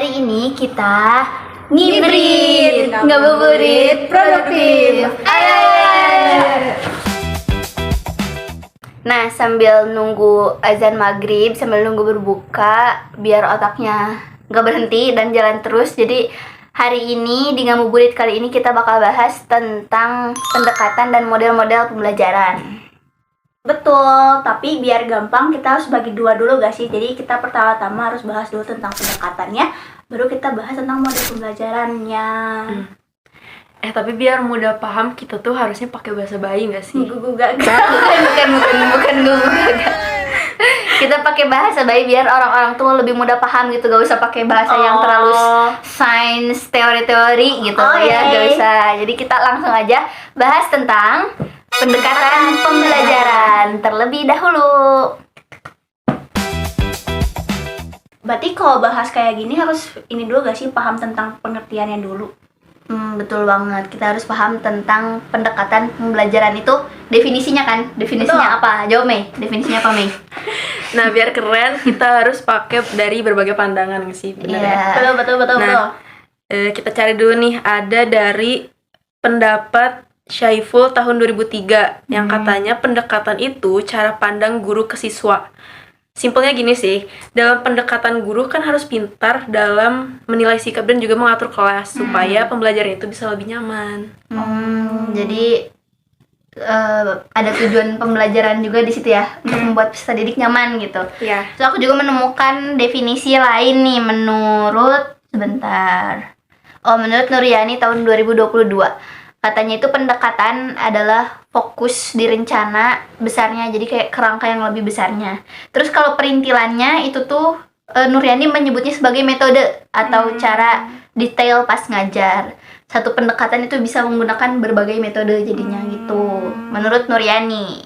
Hari ini kita Ngibrit, ngabuburit, produktif. Ayo. Nah, sambil nunggu azan maghrib, sambil nunggu berbuka, biar otaknya nggak berhenti dan jalan terus. Jadi hari ini di ngabuburit kali ini kita bakal bahas tentang pendekatan dan model-model pembelajaran. Betul, tapi biar gampang kita harus bagi dua dulu gak sih? Jadi kita pertama-tama harus bahas dulu tentang pendekatannya, baru kita bahas tentang model pembelajarannya. Tapi biar mudah paham kita tuh harusnya pakai bahasa bayi nggak sih? Gugu gak? bukan kita pakai bahasa bayi biar orang-orang tuh lebih mudah paham gitu, gak usah pakai bahasa yang terlalu sains teori-teori gitu ya, gak usah. Jadi kita langsung aja bahas tentang pendekatan pembelajaran terlebih dahulu. Berarti kalau bahas kayak gini harus ini dulu gak sih, paham tentang pengertiannya dulu? Betul banget, kita harus paham tentang pendekatan pembelajaran itu definisinya kan? Definisinya Betul. apa? Jawab Mei, definisinya apa Mei? Nah, biar keren kita harus pakai dari berbagai pandangan nggak sih? Bener ya? Betul. Nah, kita cari dulu nih, ada dari pendapat Syaiful tahun 2003 yang katanya pendekatan itu cara pandang guru ke siswa. Simpelnya gini sih, dalam pendekatan guru kan harus pintar dalam menilai sikap dan juga mengatur kelas supaya pembelajaran itu bisa lebih nyaman. Jadi ada tujuan pembelajaran juga di situ ya, untuk membuat peserta didik nyaman gitu. Iya. Terus aku juga menemukan definisi lain nih menurut Nuryani tahun 2022. Katanya itu pendekatan adalah fokus di rencana besarnya, jadi kayak kerangka yang lebih besarnya. Terus kalau perintilannya itu tuh Nuryani menyebutnya sebagai metode atau cara detail pas ngajar. Satu pendekatan itu bisa menggunakan berbagai metode jadinya gitu, menurut Nuryani.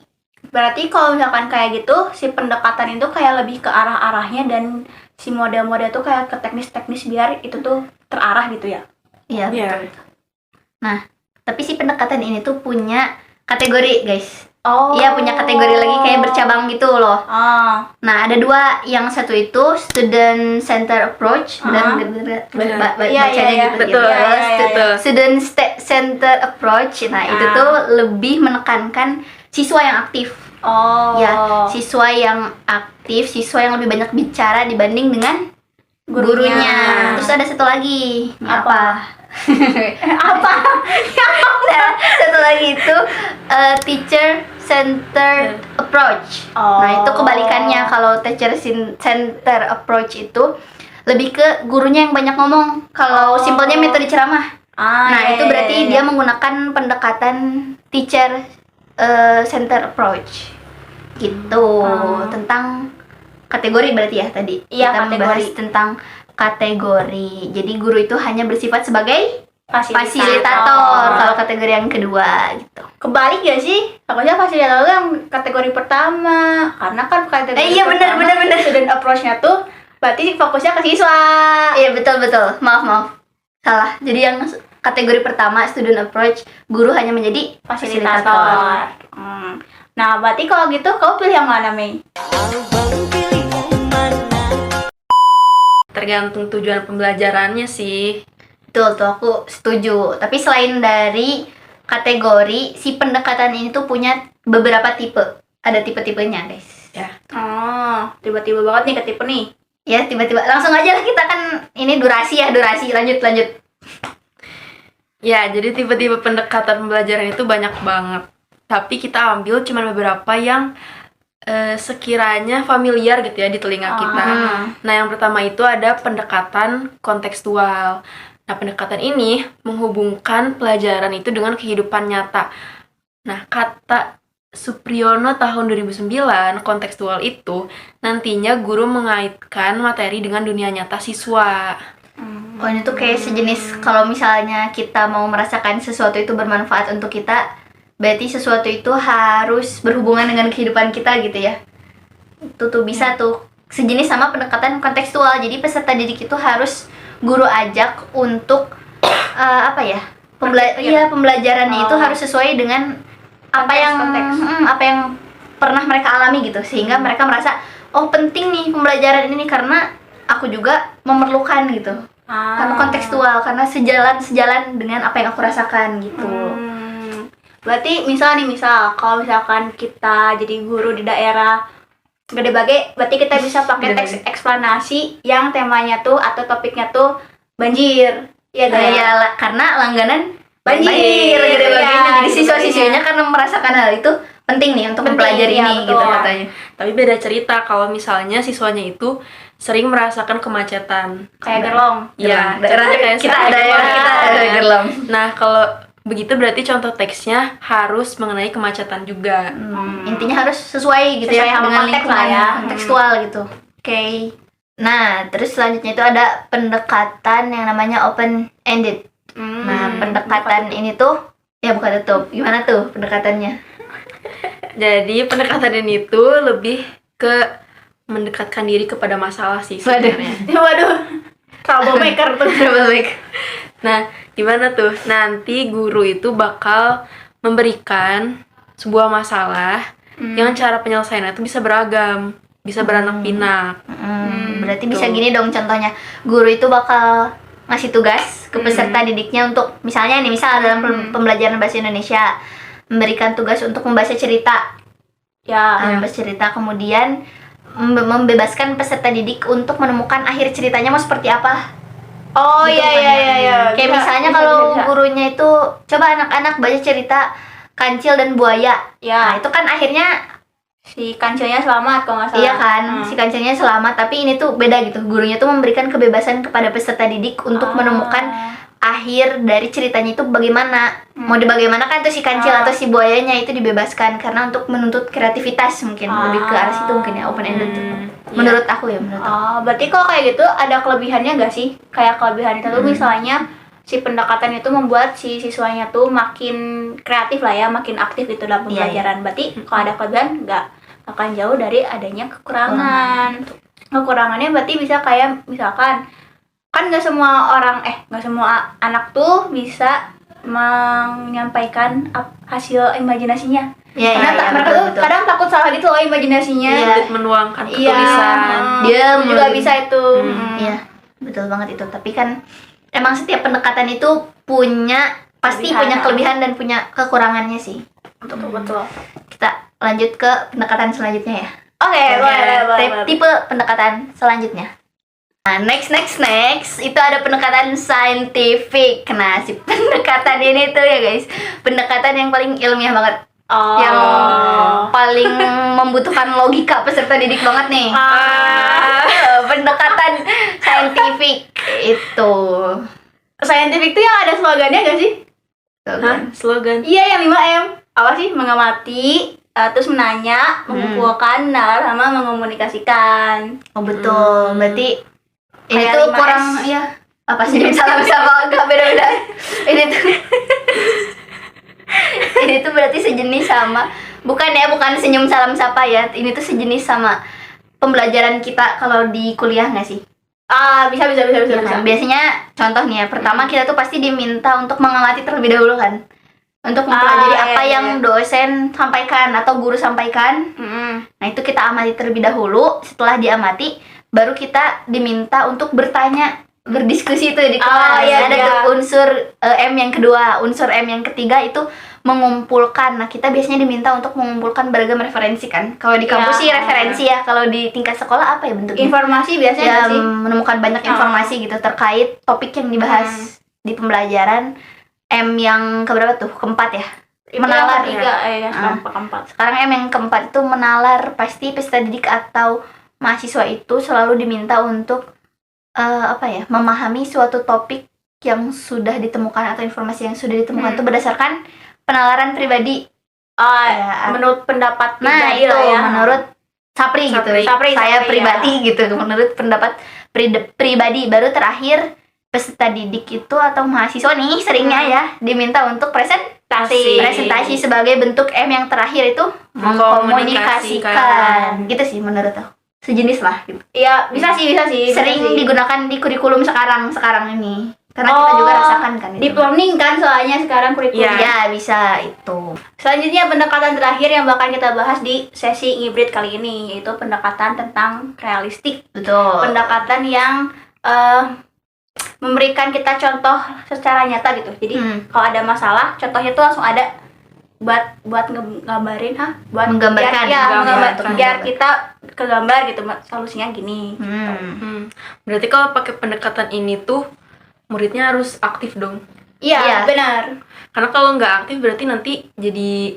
Berarti kalau misalkan kayak gitu, si pendekatan itu kayak lebih ke arah-arahnya dan si model-model tuh kayak ke teknis-teknis biar itu tuh terarah gitu ya? Iya, Iya. betul. Nah, tapi si pendekatan ini tuh punya kategori, guys. Oh. Iya, punya kategori lagi kayak bercabang gitu loh. Nah, ada dua. Yang satu itu student center approach. Benar. Bacanya Iya. gitu. Betul, betul. Student center approach. Nah, itu tuh lebih menekankan siswa yang aktif. Ya, siswa yang aktif, siswa yang lebih banyak bicara dibanding dengan gurunya. Terus ada satu lagi. Apa? Nah, satu lagi itu teacher centered approach. Nah, itu kebalikannya. Kalau teacher center approach itu lebih ke gurunya yang banyak ngomong. Kalau simpelnya metode ceramah. Nah, itu berarti dia menggunakan pendekatan teacher center approach. Gitu. Tentang kategori berarti ya tadi. Iya, Kita membahas kategori. tentang kategori. Jadi guru itu hanya bersifat sebagai Fasilitator. fasilitator kalau kategori yang kedua gitu. Kebalik gak sih? Takutnya fasilitator itu yang kategori pertama. Karena kan kategori Iya, benar. student approach-nya tuh berarti fokusnya ke siswa. Iya, betul. Maaf. Salah. Jadi yang kategori pertama student approach, guru hanya menjadi Fasilitator. Nah, berarti kalau gitu kau pilih yang mana, Mei? Tergantung tujuan pembelajarannya sih. Betul tuh, aku setuju. Tapi selain dari kategori, si pendekatan ini tuh punya beberapa tipe. Ada tipe-tipenya, guys. Ya. Tiba-tiba banget nih ke tipe nih. Ya, tiba-tiba langsung aja lah, kita kan ini durasi. Lanjut. Ya, jadi tipe-tipe pendekatan pembelajaran itu banyak banget. Tapi kita ambil cuma beberapa yang sekiranya familiar gitu ya di telinga kita. Nah, yang pertama itu ada pendekatan kontekstual. Nah, pendekatan ini menghubungkan pelajaran itu dengan kehidupan nyata. Nah, kata Supriyono tahun 2009, kontekstual itu nantinya guru mengaitkan materi dengan dunia nyata siswa. Oh, ini tuh kayak sejenis kalau misalnya kita mau merasakan sesuatu itu bermanfaat untuk kita, berarti sesuatu itu harus berhubungan dengan kehidupan kita gitu ya. Itu tuh bisa tuh sejenis sama pendekatan kontekstual. Jadi peserta didik itu harus guru ajak untuk pembelajarannya itu harus sesuai dengan apa yang pernah mereka alami gitu, sehingga mereka merasa oh penting nih pembelajaran ini karena aku juga memerlukan gitu. Karena kontekstual, karena sejalan dengan apa yang aku rasakan gitu. Berarti misal kalau misalkan kita jadi guru di daerah Gede Bage, berarti kita bisa pakai Gede teks eksplanasi yang temanya tuh atau topiknya tuh banjir. Iya Nah, gak? ya, karena langganan Banjir, Gede Bage. iya, Jadi gitu siswa-siswinya karena merasakan hal itu penting nih untuk Penting, mempelajari iya, ini betul. gitu katanya. Tapi beda cerita kalau misalnya siswanya itu sering merasakan kemacetan. Kayak gerlong. Iya, Daerah contohnya kayak kita saya. ada ya, kita ada Gerlam. Nah, kalau begitu berarti contoh teksnya harus mengenai kemacetan juga. Intinya harus sesuai gitu Sesuai ya sama dengan konteks lingkungan lah ya. kontekstual gitu. Oke. Nah, terus selanjutnya itu ada pendekatan yang namanya open ended. Nah, pendekatan ini tuh ya buka tutup. Gimana tuh pendekatannya? Jadi pendekatan ini tuh lebih ke mendekatkan diri kepada masalah sih Waduh. sebenarnya. Waduh. Troublemaker tuh. Baik. Nah, gimana tuh? Nanti guru itu bakal memberikan sebuah masalah yang cara penyelesaiannya itu bisa beragam, bisa beranak pinak. Berarti bisa gini dong contohnya. Guru itu bakal ngasih tugas ke peserta didiknya untuk misalnya nih, misal dalam pembelajaran bahasa Indonesia memberikan tugas untuk membaca cerita. Ya. Membaca cerita, kemudian membebaskan peserta didik untuk menemukan akhir ceritanya mau seperti apa. Oh Gitu iya kan iya ya. iya iya. Kayak Bisa, misalnya bisa, kalau bisa. gurunya itu coba anak-anak baca cerita kancil dan buaya. Ya. Nah, itu kan akhirnya Si kancilnya selamat kalau nggak salah. iya kan, si kancilnya selamat, tapi ini tuh beda gitu. Gurunya tuh memberikan kebebasan kepada peserta didik untuk menemukan akhir dari ceritanya itu bagaimana. Mau dibagaimanakan tuh si kancil atau si buayanya itu dibebaskan karena untuk menuntut kreativitas mungkin. Lebih ke arah situ mungkin ya, open ended tuh. Menurut aku ya, menurut aku. Oh, berarti kalau kayak gitu ada kelebihannya nggak sih? Kayak kelebihan itu tuh misalnya si pendekatan itu membuat si siswanya tuh makin kreatif lah ya, makin aktif gitu dalam Iya, pembelajaran. Berarti kalau ada kelebihan nggak akan jauh dari adanya kekurangan. Kekurangannya berarti bisa kayak misalkan kan nggak semua anak tuh bisa menyampaikan hasil imajinasinya. Iya, Karena iya, mereka betul, tuh betul. kadang takut salah gitu loh imajinasinya. Sulit menuangkan Iya, ketulisan. Dia itu juga mulai- bisa itu. Iya, betul banget itu. Tapi kan emang setiap pendekatan itu pasti Kelebihan. punya kelebihan dan punya kekurangannya sih. Betul. Kita lanjut ke pendekatan selanjutnya ya. Oke, boleh. Tipe pendekatan selanjutnya. Nah, next itu ada pendekatan scientific. Nah, si pendekatan ini tuh ya guys, pendekatan yang paling ilmiah banget, Oh. yang paling membutuhkan logika peserta didik banget nih. Pendekatan scientific itu. Scientific tuh yang ada slogannya gak sih? Hah? Slogan. Iya, yang 5M. Apa sih? Mengamati, terus menanya, mengumpulkan, menalar, sama mengomunikasikan. Oh betul, berarti ini Kayak tuh 5S. kurang ya apa sih salam sama agak beda-beda. Ini tuh ini tuh berarti sejenis sama bukan senyum salam sapa ya. Ini tuh sejenis sama pembelajaran kita kalau di kuliah nggak sih? Bisa. Ya kan? Biasanya contoh nih ya, pertama kita tuh pasti diminta untuk mengamati terlebih dahulu kan. Untuk mempelajari apa iya. yang dosen sampaikan atau guru sampaikan. Nah, itu kita amati terlebih dahulu. Setelah diamati, baru kita diminta untuk bertanya, berdiskusi itu di kelas. Iya, Ada iya. tuh unsur M yang kedua, unsur M yang ketiga itu mengumpulkan. Nah, kita biasanya diminta untuk mengumpulkan beragam referensi kan. Kalau di kampus Iya. sih referensi ya. Kalau di tingkat sekolah apa ya bentuknya? Informasi biasanya Ya, nggak sih? menemukan banyak informasi gitu terkait topik yang dibahas di pembelajaran. M yang keberapa tuh? Keempat ya? Menalar ya? Tiga, keempat. Sekarang M yang keempat itu menalar. Pasti peserta didik atau mahasiswa itu selalu diminta untuk memahami suatu topik yang sudah ditemukan atau informasi yang sudah ditemukan itu berdasarkan penalaran pribadi. Ya. Menurut pendapat Nah, pribadi itu lah ya. menurut Sapri gitu. Sapri, Saya ya. pribadi gitu. Menurut pendapat pribadi, baru terakhir peserta didik itu atau mahasiswa nih seringnya ya diminta untuk presentasi sebagai bentuk M yang terakhir itu mengkomunikasikan. Gitu sih menurut aku. Sejenis lah gitu. Iya, bisa sih. Sering bisa sih. digunakan di kurikulum sekarang ini. Karena kita juga rasakan kan itu. Deep learning kan soalnya sekarang kurikulum. Ya, bisa itu. Selanjutnya pendekatan terakhir yang bakal kita bahas di sesi hybrid kali ini, yaitu pendekatan tentang realistik. Betul. Pendekatan yang memberikan kita contoh secara nyata gitu. Jadi kalau ada masalah, contohnya tuh langsung ada buat ngegambarin, Menggambarkan. biar kita kegambar gitu solusinya gini. Berarti kalau pakai pendekatan ini tuh muridnya harus aktif dong. Iya, Iya. benar. Karena kalau nggak aktif berarti nanti jadi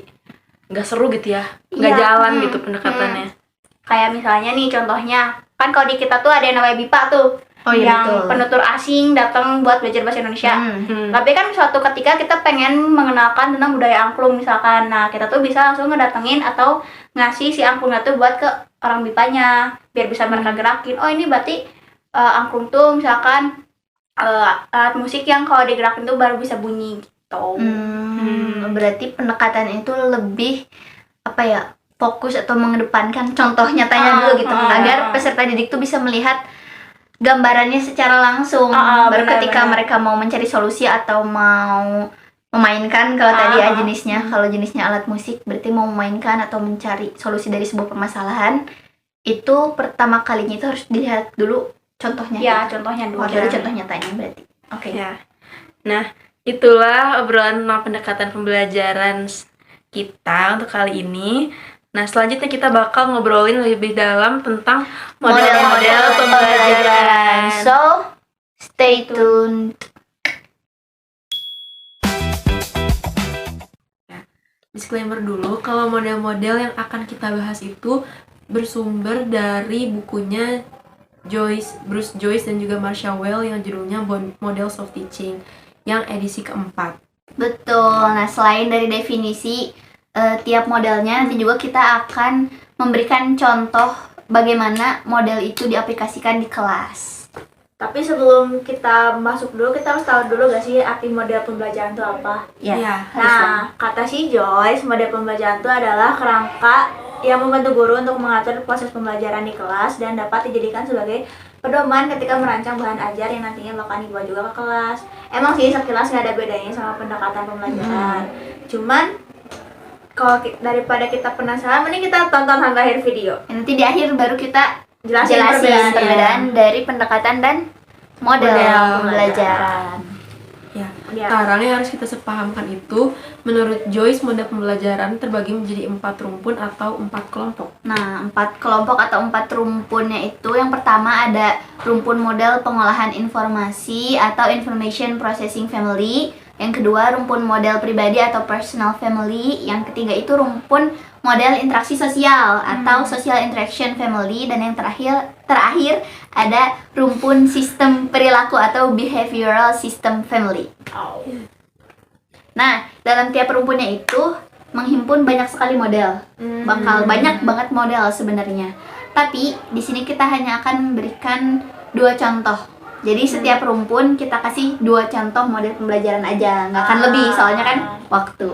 nggak seru gitu ya, nggak Iya. jalan gitu pendekatannya. Kayak misalnya nih contohnya, kan kalau di kita tuh ada yang namanya BIPA tuh. Oh iya, yang betul. penutur asing datang buat belajar bahasa Indonesia. Tapi kan suatu ketika kita pengen mengenalkan tentang budaya angklung misalkan. Nah, kita tuh bisa langsung ngedatengin atau ngasih si angklungnya tuh buat ke orang BIPA-nya biar bisa mereka gerakin. Oh, ini berarti angklung tuh misalkan alat musik yang kalau digerakin tuh baru bisa bunyi gitu. Berarti pendekatan itu lebih apa ya, fokus atau mengedepankan contoh nyatanya dulu gitu, agar peserta didik tuh bisa melihat gambarannya secara langsung. Baru ketika mereka mau mencari solusi atau mau memainkan, kalau tadi ya jenisnya, kalau jenisnya alat musik berarti mau memainkan atau mencari solusi dari sebuah permasalahan, itu pertama kalinya itu harus dilihat dulu contohnya. Ya, gitu. contohnya dulu. Dari contoh nyatanya berarti. Oke. Ya. Nah, itulah obrolan tentang pendekatan pembelajaran kita untuk kali ini. Nah, selanjutnya kita bakal ngobrolin lebih dalam tentang model-model pembelajaran. So, stay tuned. Disclaimer dulu, kalau model-model yang akan kita bahas itu bersumber dari bukunya Bruce Joyce dan juga Marcia Weil yang judulnya Models of Teaching yang edisi keempat. Betul. Nah, selain dari definisi tiap modelnya, nanti juga kita akan memberikan contoh bagaimana model itu diaplikasikan di kelas. Tapi sebelum kita masuk dulu, kita harus tahu dulu gak sih arti model pembelajaran itu apa? Iya. Nah, kata si Joyce, model pembelajaran itu adalah kerangka yang membantu guru untuk mengatur proses pembelajaran di kelas dan dapat dijadikan sebagai pedoman ketika merancang bahan ajar yang nantinya bakal dibawa juga ke kelas. Emang sih sekilas nggak ada bedanya sama pendekatan pembelajaran. Cuman kalau daripada kita penasaran, mending kita tonton sampai akhir video. Nanti di akhir baru kita Jelasin perbedaan dari pendekatan dan model pembelajaran. Ya. Ya. Sekarang yang harus kita sepahamkan itu, menurut Joyce, model pembelajaran terbagi menjadi 4 rumpun atau 4 kelompok. Nah, 4 kelompok atau 4 rumpunnya itu, yang pertama ada rumpun model pengolahan informasi atau information processing family. Yang kedua, rumpun model pribadi atau personal family. Yang ketiga itu rumpun model interaksi sosial atau social interaction family. Dan yang terakhir ada rumpun sistem perilaku atau behavioral system family. Nah, dalam tiap rumpunnya itu menghimpun banyak sekali model. Bakal banyak banget model sebenarnya. Tapi di sini kita hanya akan memberikan 2 contoh. Jadi setiap rumpun kita kasih 2 contoh model pembelajaran aja, nggak akan lebih, soalnya kan waktu.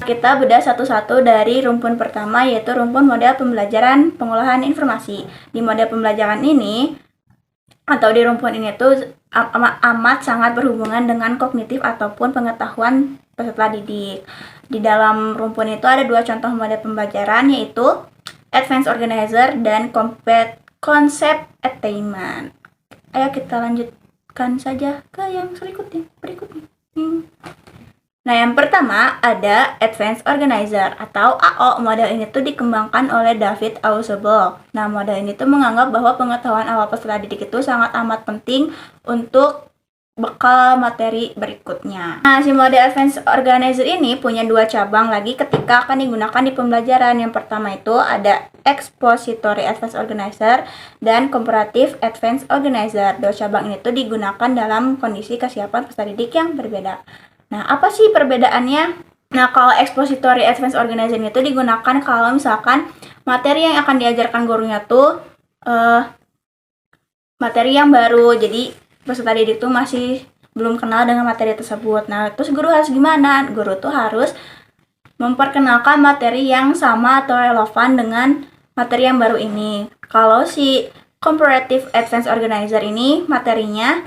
Kita bedah satu-satu dari rumpun pertama, yaitu rumpun model pembelajaran pengolahan informasi. Di model pembelajaran ini atau di rumpun ini tuh amat sangat berhubungan dengan kognitif ataupun pengetahuan peserta didik. Di dalam rumpun itu ada 2 contoh model pembelajaran, yaitu Advanced Organizer dan Concept Attainment. Ayo kita lanjutkan saja ke yang berikutnya. Nah, yang pertama ada Advanced Organizer atau AO. Model ini tuh dikembangkan oleh David Ausubel. Nah, model ini tuh menganggap bahwa pengetahuan awal peserta didik itu sangat amat penting untuk bekal materi berikutnya. Nah, si model Advanced Organizer ini punya 2 cabang lagi ketika akan digunakan di pembelajaran. Yang pertama itu ada Expository Advanced Organizer dan Comparative Advanced Organizer. 2 cabang ini tuh digunakan dalam kondisi kesiapan peserta didik yang berbeda. Nah, apa sih perbedaannya? Nah, kalau Expository Advanced Organizer itu digunakan kalau misalkan materi yang akan diajarkan gurunya tuh materi yang baru. Jadi peserta didik tuh masih belum kenal dengan materi tersebut. Nah, terus guru harus gimana? Guru tuh harus memperkenalkan materi yang sama atau relevan dengan materi yang baru ini. Kalau si Comparative Advanced Organizer ini materinya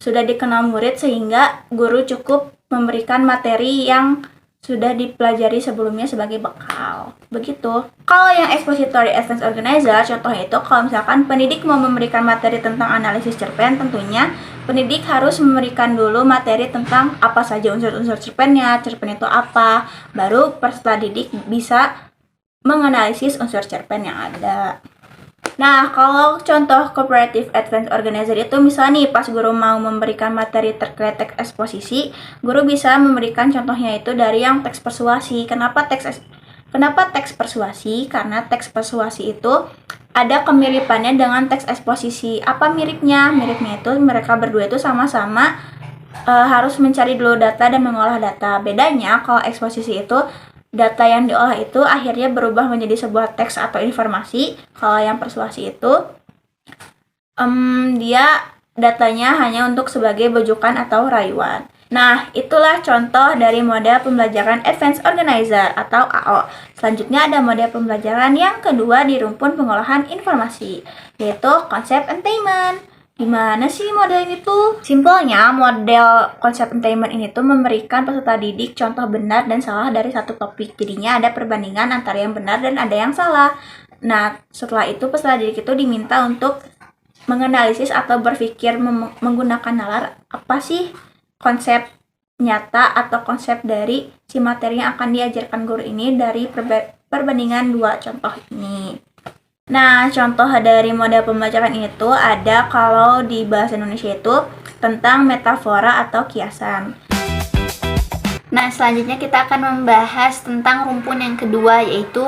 sudah dikenal murid sehingga guru cukup memberikan materi yang sudah dipelajari sebelumnya sebagai bekal. Begitu. Kalau yang Expository Advanced Organizer, contohnya itu kalau misalkan pendidik mau memberikan materi tentang analisis cerpen, tentunya pendidik harus memberikan dulu materi tentang apa saja unsur-unsur cerpennya, cerpen itu apa, baru peserta didik bisa menganalisis unsur cerpen yang ada. Nah, kalau contoh Cooperative Advanced Organizer itu misalnya nih pas guru mau memberikan materi terkait teks eksposisi, guru bisa memberikan contohnya itu dari yang teks persuasi. Kenapa teks persuasi? Karena teks persuasi itu ada kemiripannya dengan teks eksposisi. Apa miripnya? Miripnya itu mereka berdua itu sama-sama harus mencari dulu data dan mengolah data. Bedanya kalau eksposisi itu data yang diolah itu akhirnya berubah menjadi sebuah teks atau informasi. Kalau yang persuasi itu dia datanya hanya untuk sebagai bujukan atau rayuan. Nah, itulah contoh dari model pembelajaran Advanced Organizer atau AO. Selanjutnya ada model pembelajaran yang kedua di rumpun pengolahan informasi, yaitu concept-attainment. Gimana sih model ini tuh? Simpelnya, model concept-attainment ini tuh memberikan peserta didik contoh benar dan salah dari satu topik. Jadinya ada perbandingan antara yang benar dan ada yang salah. Nah, setelah itu peserta didik itu diminta untuk menganalisis atau berpikir menggunakan nalar apa sih konsep nyata atau konsep dari si materi yang akan diajarkan guru ini dari perbandingan dua contoh ini. Nah, contoh dari model pembelajaran ini tuh ada kalau di bahasa Indonesia itu tentang metafora atau kiasan. Nah, selanjutnya kita akan membahas tentang rumpun yang kedua, yaitu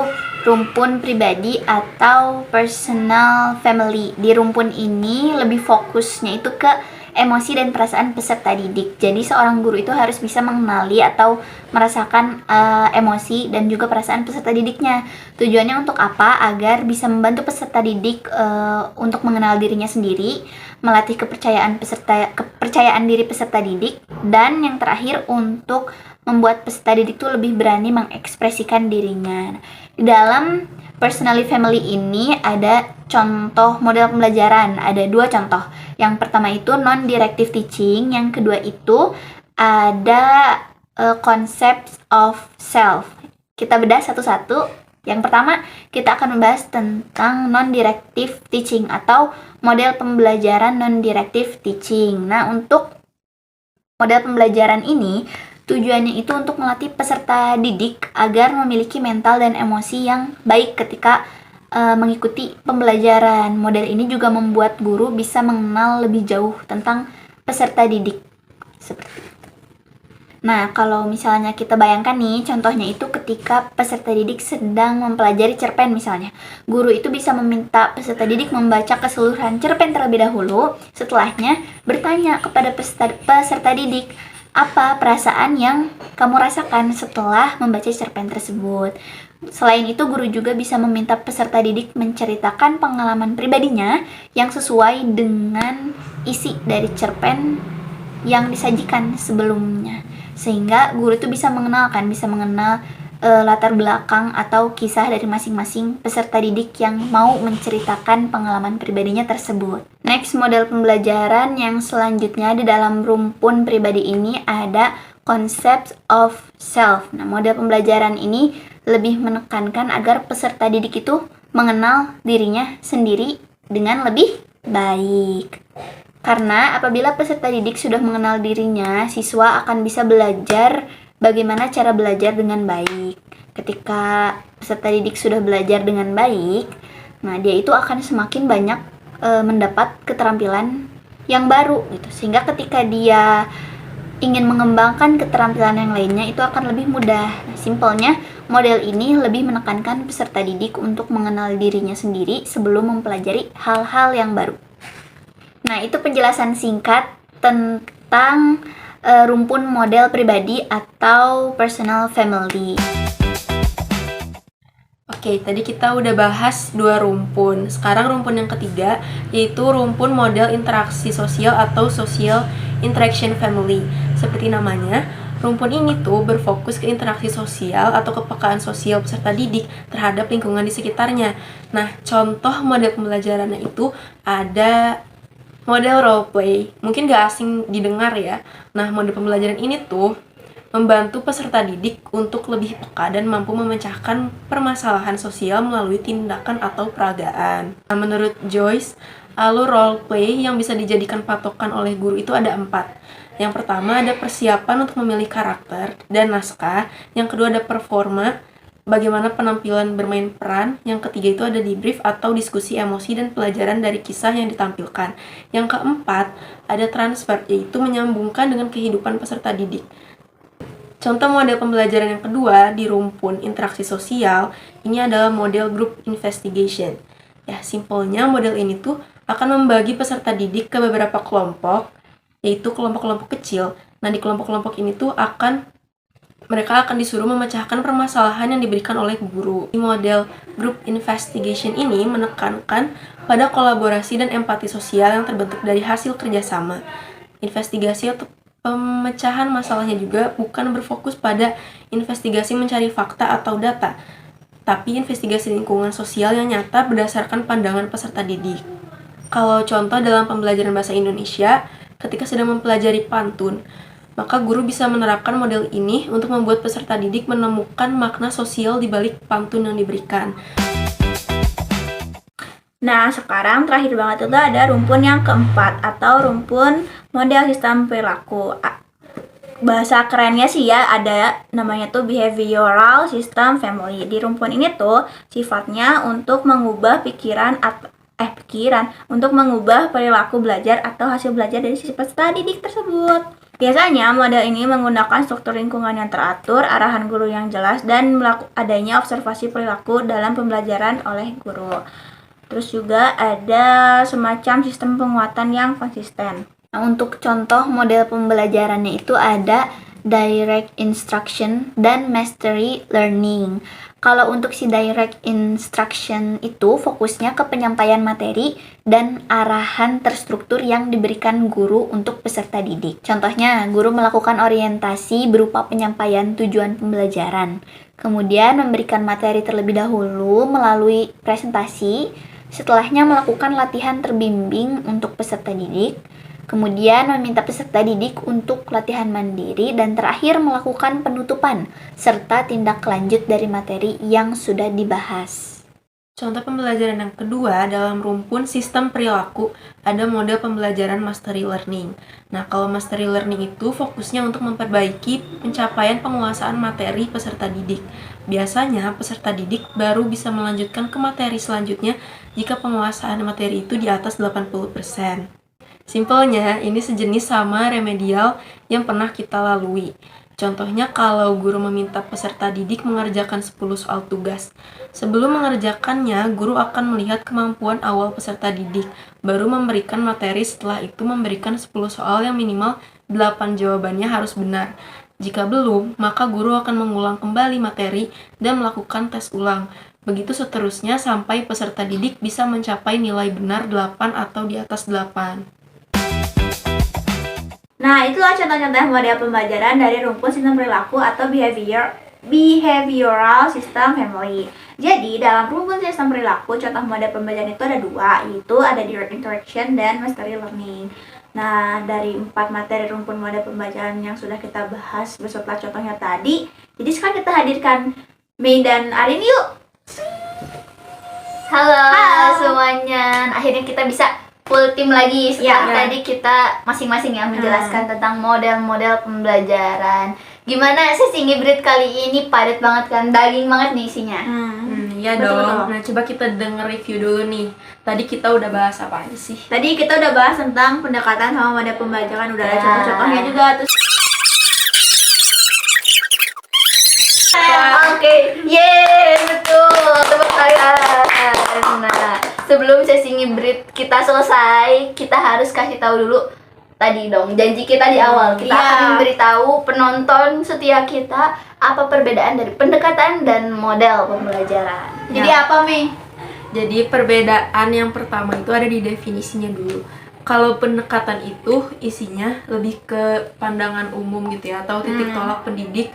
rumpun pribadi atau personal family. Di rumpun ini lebih fokusnya itu ke emosi dan perasaan peserta didik. Jadi seorang guru itu harus bisa mengenali atau merasakan emosi dan juga perasaan peserta didiknya. Tujuannya untuk apa? Agar bisa membantu peserta didik untuk mengenal dirinya sendiri, melatih kepercayaan diri peserta didik, dan yang terakhir untuk membuat peserta didik itu lebih berani mengekspresikan dirinya. Di dalam personally family ini ada contoh model pembelajaran, ada dua contoh. Yang pertama itu non-directive teaching, yang kedua itu ada concepts of self. Kita bedah satu-satu. Yang pertama, kita akan membahas tentang non-directive teaching atau model pembelajaran non-directive teaching. Nah, untuk model pembelajaran ini, tujuannya itu untuk melatih peserta didik agar memiliki mental dan emosi yang baik ketika mengikuti pembelajaran. Model ini juga membuat guru bisa mengenal lebih jauh tentang peserta didik. Seperti itu. Nah, kalau misalnya kita bayangkan nih, contohnya itu ketika peserta didik sedang mempelajari cerpen misalnya. Guru itu bisa meminta peserta didik membaca keseluruhan cerpen terlebih dahulu, setelahnya bertanya kepada peserta didik, apa perasaan yang kamu rasakan setelah membaca cerpen tersebut. Selain itu, guru juga bisa meminta peserta didik menceritakan pengalaman pribadinya yang sesuai dengan isi dari cerpen yang disajikan sebelumnya. Sehingga guru itu bisa mengenal latar belakang atau kisah dari masing-masing peserta didik yang mau menceritakan pengalaman pribadinya tersebut. Next, model pembelajaran yang selanjutnya di dalam rumpun pribadi ini ada concept of self. Nah, model pembelajaran ini lebih menekankan agar peserta didik itu mengenal dirinya sendiri dengan lebih baik. Karena apabila peserta didik sudah mengenal dirinya, siswa akan bisa belajar bagaimana cara belajar dengan baik. Ketika peserta didik sudah belajar dengan baik, nah dia itu akan semakin banyak mendapat keterampilan yang baru gitu. Sehingga ketika dia ingin mengembangkan keterampilan yang lainnya itu akan lebih mudah. Nah, simpelnya model ini lebih menekankan peserta didik untuk mengenal dirinya sendiri sebelum mempelajari hal-hal yang baru. Nah, itu penjelasan singkat tentang rumpun model pribadi atau personal family. Oke, tadi kita udah bahas dua rumpun. Sekarang rumpun yang ketiga, yaitu rumpun model interaksi sosial atau social interaction family. Seperti namanya, Rumpun ini tuh berfokus ke interaksi sosial atau kepekaan sosial peserta didik terhadap lingkungan di sekitarnya. Nah, contoh model pembelajarannya itu ada model role play. Mungkin gak asing didengar ya. Nah, model pembelajaran ini tuh membantu peserta didik untuk lebih peka dan mampu memecahkan permasalahan sosial melalui tindakan atau peragaan. Nah, menurut Joyce, alur role play yang bisa dijadikan patokan oleh guru itu ada 4. Yang pertama ada persiapan untuk memilih karakter dan naskah. Yang kedua ada performa, bagaimana penampilan bermain peran. Yang ketiga itu ada debrief atau diskusi emosi dan pelajaran dari kisah yang ditampilkan. Yang keempat ada transfer, yaitu menyambungkan dengan kehidupan peserta didik. Contoh model pembelajaran yang kedua di rumpun interaksi sosial, ini adalah model group investigation. Ya, simpelnya model ini tuh akan membagi peserta didik ke beberapa kelompok, yaitu kelompok-kelompok kecil. Nah, di kelompok-kelompok ini tuh mereka akan disuruh memecahkan permasalahan yang diberikan oleh guru. Di model group investigation ini menekankan pada kolaborasi dan empati sosial yang terbentuk dari hasil kerjasama. Investigasi atau pemecahan masalahnya juga bukan berfokus pada investigasi mencari fakta atau data, tapi investigasi lingkungan sosial yang nyata berdasarkan pandangan peserta didik. Kalau contoh dalam pembelajaran bahasa Indonesia, ketika sedang mempelajari pantun, maka guru bisa menerapkan model ini untuk membuat peserta didik menemukan makna sosial di balik pantun yang diberikan. Nah, sekarang terakhir banget itu ada rumpun yang keempat atau rumpun model sistem perilaku. Bahasa kerennya sih ya, ada namanya tuh behavioral system family. Di rumpun ini tuh sifatnya untuk mengubah untuk mengubah perilaku belajar atau hasil belajar dari si peserta didik tersebut. Biasanya model ini menggunakan struktur lingkungan yang teratur, arahan guru yang jelas, dan adanya observasi perilaku dalam pembelajaran oleh guru. Terus juga ada semacam sistem penguatan yang konsisten. Nah, untuk contoh model pembelajarannya itu ada direct instruction dan mastery learning. Kalau untuk si direct instruction itu fokusnya ke penyampaian materi dan arahan terstruktur yang diberikan guru untuk peserta didik. Contohnya, guru melakukan orientasi berupa penyampaian tujuan pembelajaran. Kemudian memberikan materi terlebih dahulu melalui presentasi. Setelahnya melakukan latihan terbimbing untuk peserta didik, kemudian meminta peserta didik untuk latihan mandiri, dan terakhir melakukan penutupan serta tindak lanjut dari materi yang sudah dibahas. Contoh pembelajaran yang kedua dalam rumpun sistem perilaku ada model pembelajaran mastery learning. Nah, kalau mastery learning itu fokusnya untuk memperbaiki pencapaian penguasaan materi peserta didik. Biasanya peserta didik baru bisa melanjutkan ke materi selanjutnya jika penguasaan materi itu di atas 80%. Simpelnya, ini sejenis sama remedial yang pernah kita lalui. Contohnya kalau guru meminta peserta didik mengerjakan 10 soal tugas. Sebelum mengerjakannya, guru akan melihat kemampuan awal peserta didik, baru memberikan materi, setelah itu memberikan 10 soal yang minimal 8 jawabannya harus benar. Jika belum, maka guru akan mengulang kembali materi dan melakukan tes ulang. Begitu seterusnya sampai peserta didik bisa mencapai nilai benar 8 atau di atas 8. Nah, itulah contoh-contoh model pembelajaran dari rumpun sistem perilaku atau behavioral system family. Jadi, dalam rumpun sistem perilaku, contoh model pembelajaran itu ada 2, yaitu ada direct interaction dan mastery learning. Nah, dari 4 materi rumpun model pembelajaran yang sudah kita bahas beserta contohnya tadi, jadi sekarang kita hadirkan Mei dan Arin yuk. Halo semuanya, akhirnya kita bisa full tim lagi setelah tadi kita masing-masing ya menjelaskan tentang model-model pembelajaran. Gimana sesi ngibrit kali ini? Padat banget kan, daging banget nih isinya. Iya dong. Nah, coba kita denger review dulu nih. Tadi kita udah bahas apa aja sih? Tadi kita udah bahas tentang pendekatan sama model pembelajaran, udah ada contoh-contohnya juga. Terus Oke, betul. Tepuk tangan. Nah, sebelum sesi ngibrit kita selesai, kita harus kasih tahu dulu tadi dong janji kita di awal. Kita akan memberitahu penonton setia kita apa perbedaan dari pendekatan dan model pembelajaran. Jadi apa, Mi? Jadi perbedaan yang pertama itu ada di definisinya dulu. Kalau pendekatan itu isinya lebih ke pandangan umum gitu ya, atau titik tolak pendidik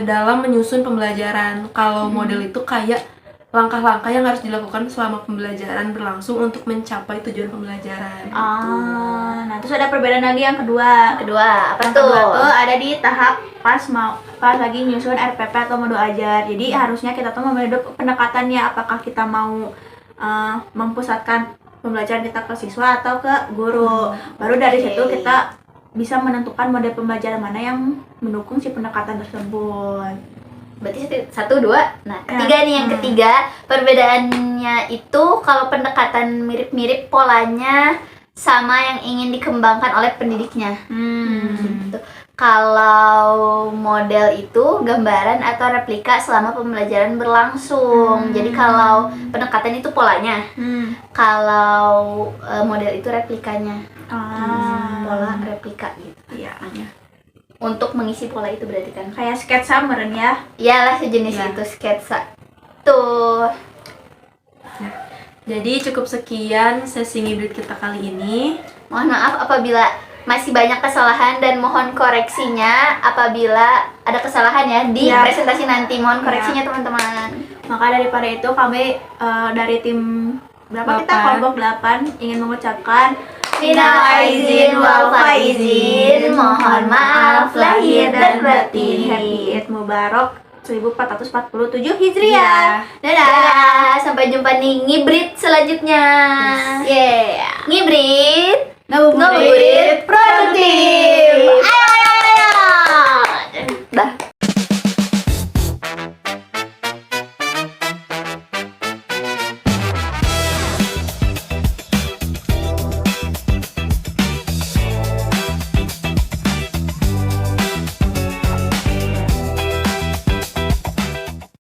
dalam menyusun pembelajaran. Kalau model itu kayak langkah-langkah yang harus dilakukan selama pembelajaran berlangsung untuk mencapai tujuan pembelajaran. Nah terus ada perbedaan lagi yang kedua. Kedua, apa Yang tuh? kedua tuh ada di tahap pas lagi nyusun RPP atau modul ajar. Jadi harusnya kita tuh memilih pendekatannya, apakah kita mau mempusatkan pembelajaran kita ke siswa atau ke guru. Baru dari situ kita bisa menentukan model pembelajaran mana yang mendukung si pendekatan tersebut. Berarti 1, 2. Nah, ketiga nih, yang ketiga perbedaannya itu kalau pendekatan mirip-mirip polanya sama yang ingin dikembangkan oleh pendidiknya. Gitu. Kalau model itu gambaran atau replika selama pembelajaran berlangsung. Jadi kalau pendekatan itu polanya, kalau model itu replikanya. Pola replika gitu. Iya. Untuk mengisi pola itu berarti kan Kayak sketsa meren ya. iyalah sejenis Ya. itu sketsa tuh. Jadi cukup sekian sesi ngibrit kita kali ini. Mohon maaf apabila masih banyak kesalahan dan mohon koreksinya apabila ada kesalahan ya di Ya. presentasi nanti. Mohon koreksinya teman-teman. Maka daripada itu kami dari tim berapa kita? 8. Kelompok 8 ingin mengucapkan Minal aizin wal faizin, mohon maaf lahir dan batin. Happy Eid Mubarak 1447 Hijriah. Dadah. Dadah. Sampai jumpa di ngibrit selanjutnya. Yeah. Ngibrit, Ngabuburit ngabuburit produktif.